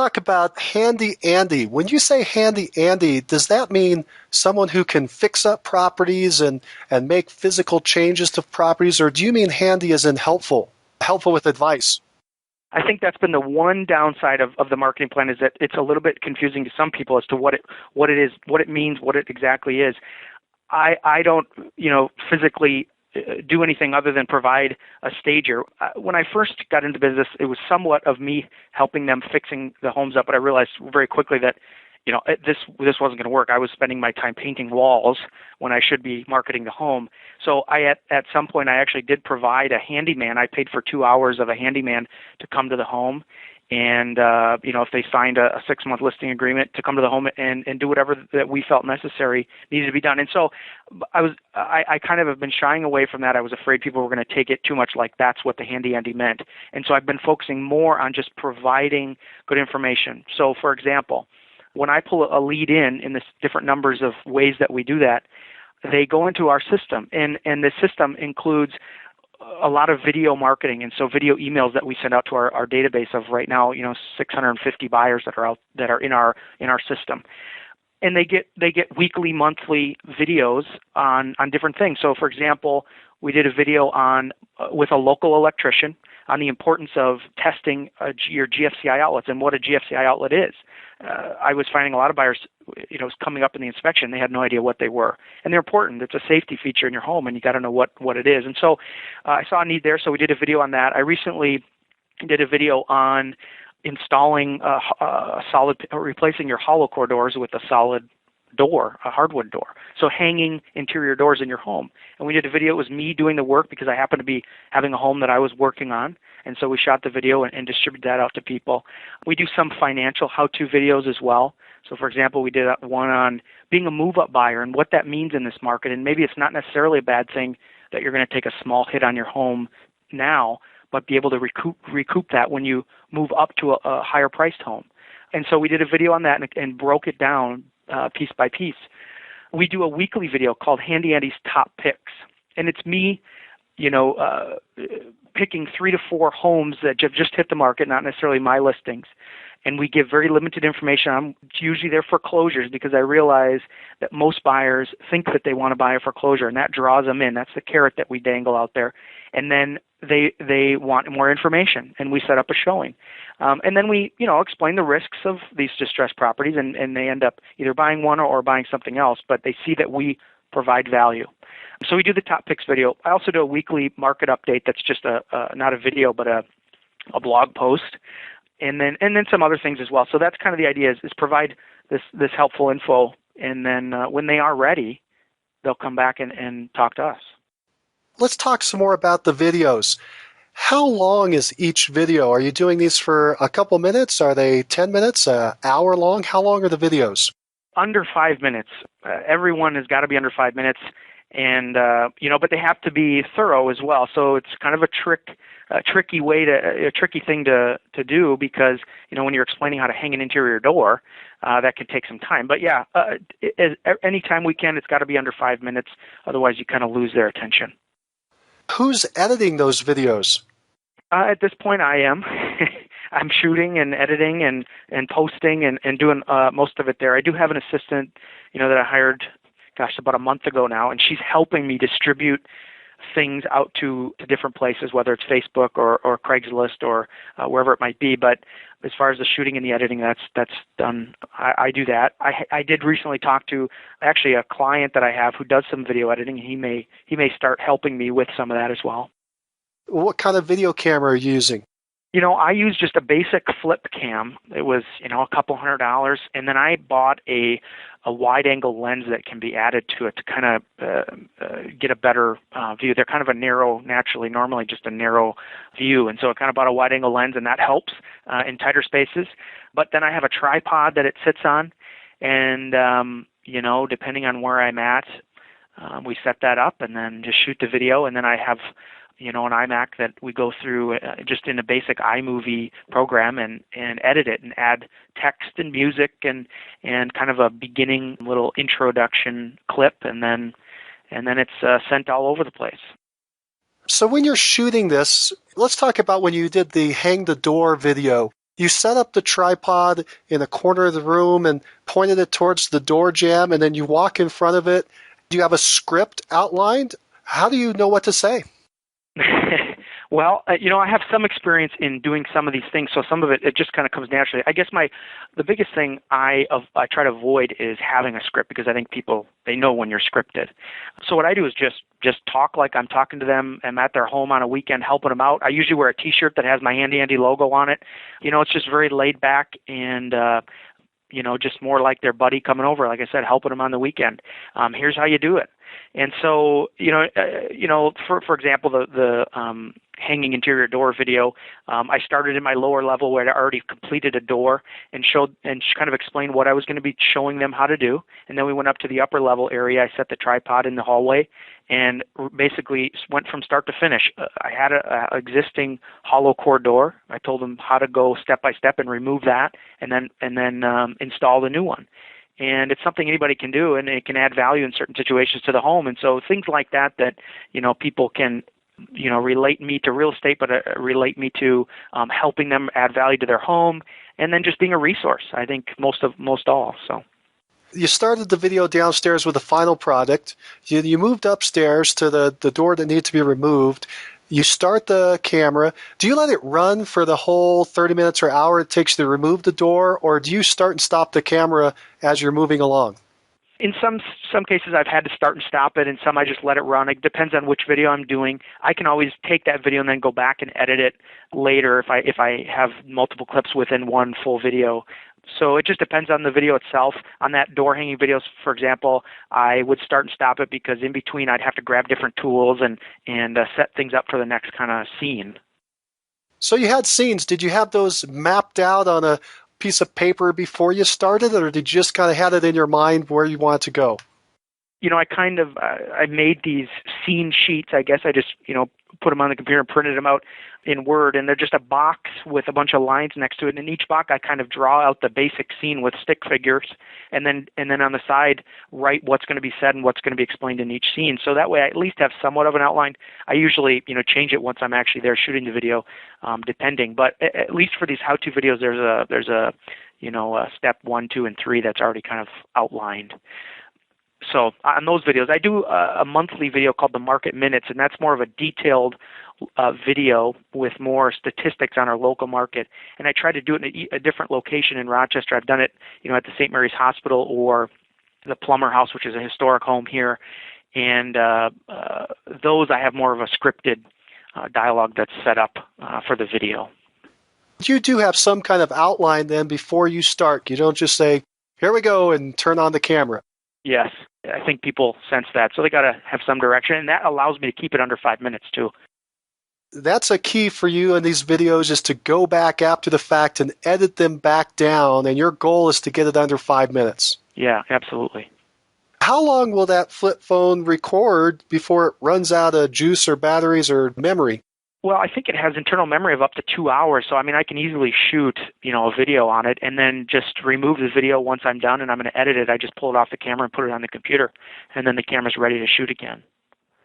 talk about Handy Andy. When you say Handy Andy, does that mean someone who can fix up properties and make physical changes to properties, or do you mean handy as in helpful with advice? I think that's been the one downside of the marketing plan, is that it's a little bit confusing to some people as to what it is, what it means, what it exactly is. I don't, physically do anything other than provide a stager. When I first got into business, it was somewhat of me helping them fixing the homes up, but I realized very quickly that this wasn't going to work. I was spending my time painting walls when I should be marketing the home. So at some point I actually did provide a handyman. I paid for 2 hours of a handyman to come to the home, and if they signed a 6-month listing agreement, to come to the home and do whatever that we felt necessary needed to be done. And so I kind of have been shying away from that. I was afraid people were going to take it too much like that's what the Handy Andy meant. And so I've been focusing more on just providing good information. So for example, when I pull a lead in the different numbers of ways that we do that, they go into our system, and the system includes a lot of video marketing, and so video emails that we send out to our database of right now, 650 buyers that are in our system, and they get weekly, monthly videos on different things. So, for example, we did a video with a local electrician on the importance of testing your GFCI outlets and what a GFCI outlet is. I was finding a lot of buyers, coming up in the inspection, they had no idea what they were. And they're important. It's a safety feature in your home, and you got to know what it is. And so I saw a need there, so we did a video on that. I recently did a video on installing replacing your hollow core doors with a solid door, a hardwood door. So hanging interior doors in your home. And we did a video. It was me doing the work because I happened to be having a home that I was working on. And so we shot the video and distributed that out to people. We do some financial how-to videos as well. So, for example, we did one on being a move-up buyer and what that means in this market. And maybe it's not necessarily a bad thing that you're going to take a small hit on your home now, but be able to recoup that when you move up to a higher-priced home. And so we did a video on that and broke it down piece by piece. We do a weekly video called Handy Andy's Top Picks. And it's me, picking 3 to 4 homes that have just hit the market, not necessarily my listings. And we give very limited information. I'm usually there for closures because I realize that most buyers think that they want to buy a foreclosure, and that draws them in. That's the carrot that we dangle out there. And then they want more information, and we set up a showing. And then we, explain the risks of these distressed properties, and they end up either buying one or buying something else, but they see that we provide value. So we do the top picks video. I also do a weekly market update that's just not a video, but a blog post, and then some other things as well. So that's kind of the idea is provide this helpful info, and then when they are ready, they'll come back and talk to us. Let's talk some more about the videos. How long is each video? Are you doing these for a couple minutes? Are they 10 minutes, an hour long? How long are the videos? Under 5 minutes. Everyone has got to be under 5 minutes. And, but they have to be thorough as well. So it's kind of a tricky thing to do because, when you're explaining how to hang an interior door, that can take some time. But yeah, anytime we can, it's got to be under 5 minutes. Otherwise you kind of lose their attention. Who's editing those videos? At this point, I am. I'm shooting and editing and posting and doing most of it there. I do have an assistant, that I hired, about a month ago now, and she's helping me distribute things out to different places, whether it's Facebook or Craigslist or wherever it might be. But as far as the shooting and the editing, that's done. I do that. I did recently talk to actually a client that I have who does some video editing. He may start helping me with some of that as well. What kind of video camera are you using? I used just a basic flip cam. It was, a couple $100, and then I bought a wide-angle lens that can be added to it to kind of get a better view. They're kind of normally just a narrow view, and so I kind of bought a wide-angle lens, and that helps in tighter spaces. But then I have a tripod that it sits on, and, depending on where I'm at, we set that up and then just shoot the video, and then I have an iMac that we go through just in a basic iMovie program and edit it and add text and music and kind of a beginning little introduction clip, and then it's sent all over the place. So when you're shooting this, let's talk about when you did the hang the door video. You set up the tripod in a corner of the room and pointed it towards the door jamb, and then you walk in front of it. Do you have a script outlined? How do you know what to say? Well, I have some experience in doing some of these things, so some of it just kind of comes naturally. I guess the biggest thing I try to avoid is having a script, because I think people, they know when you're scripted. So what I do is just talk like I'm talking to them. I'm at their home on a weekend helping them out. I usually wear a T-shirt that has my Handy Andy logo on it. It's just very laid back and just more like their buddy coming over, like I said, helping them on the weekend. Here's how you do it. And so, for example, the hanging interior door video, I started in my lower level where I already completed a door and showed and kind of explained what I was going to be showing them how to do. And then we went up to the upper level area. I set the tripod in the hallway and basically went from start to finish. I had a existing hollow core door. I told them how to go step by step and remove that, and then install the new one. And it's something anybody can do, and it can add value in certain situations to the home. And so things like that people can, relate me to real estate, but relate me to helping them add value to their home, and then just being a resource, I think most all. So you started the video downstairs with the final product. You moved upstairs to the door that needed to be removed. You start the camera. Do you let it run for the whole 30 minutes or hour it takes to remove the door, or do you start and stop the camera as you're moving along? In some cases, I've had to start and stop it, and some I just let it run. It depends on which video I'm doing. I can always take that video and then go back and edit it later if I have multiple clips within one full video. So it just depends on the video itself. On that door hanging videos, for example, I would start and stop it because in between I'd have to grab different tools and set things up for the next kind of scene. So you had scenes. Did you have those mapped out on a piece of paper before you started, or did you just kind of have it in your mind where you wanted to go? I made these scene sheets. I guess I just, put them on the computer and printed them out in Word, and they're just a box with a bunch of lines next to it. And in each box, I kind of draw out the basic scene with stick figures, and then on the side, write what's going to be said and what's going to be explained in each scene. So that way, I at least have somewhat of an outline. I usually, change it once I'm actually there shooting the video, depending. But at least for these how-to videos, there's a step 1, 2, and 3 that's already kind of outlined. So on those videos, I do a monthly video called the Market Minutes, and that's more of a detailed video with more statistics on our local market. And I try to do it in a different location in Rochester. I've done it, at the St. Mary's Hospital or the Plummer House, which is a historic home here. And those I have more of a scripted dialogue that's set up for the video. You do have some kind of outline then before you start. You don't just say, here we go, and turn on the camera. Yes, I think people sense that. So they got to have some direction, and that allows me to keep it under 5 minutes too. That's a key for you in these videos, is to go back after the fact and edit them back down, and your goal is to get it under 5 minutes. Yeah, absolutely. How long will that flip phone record before it runs out of juice or batteries or memory? Well, I think it has internal memory of up to 2 hours, so I can easily shoot, a video on it and then just remove the video once I'm done and I'm going to edit it. I just pull it off the camera and put it on the computer, and then the camera's ready to shoot again.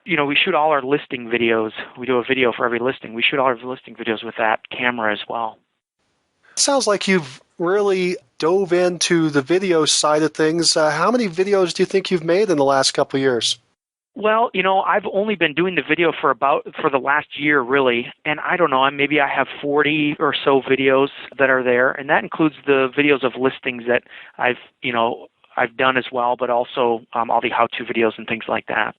We shoot all our listing videos. We do a video for every listing. We shoot all our listing videos with that camera as well. Sounds like you've really dove into the video side of things. How many videos do you think you've made in the last couple of years? Well, I've only been doing the video for the last year, really, and I don't know, maybe I have 40 or so videos that are there, and that includes the videos of listings that I've done as well, but also all the how-to videos and things like that.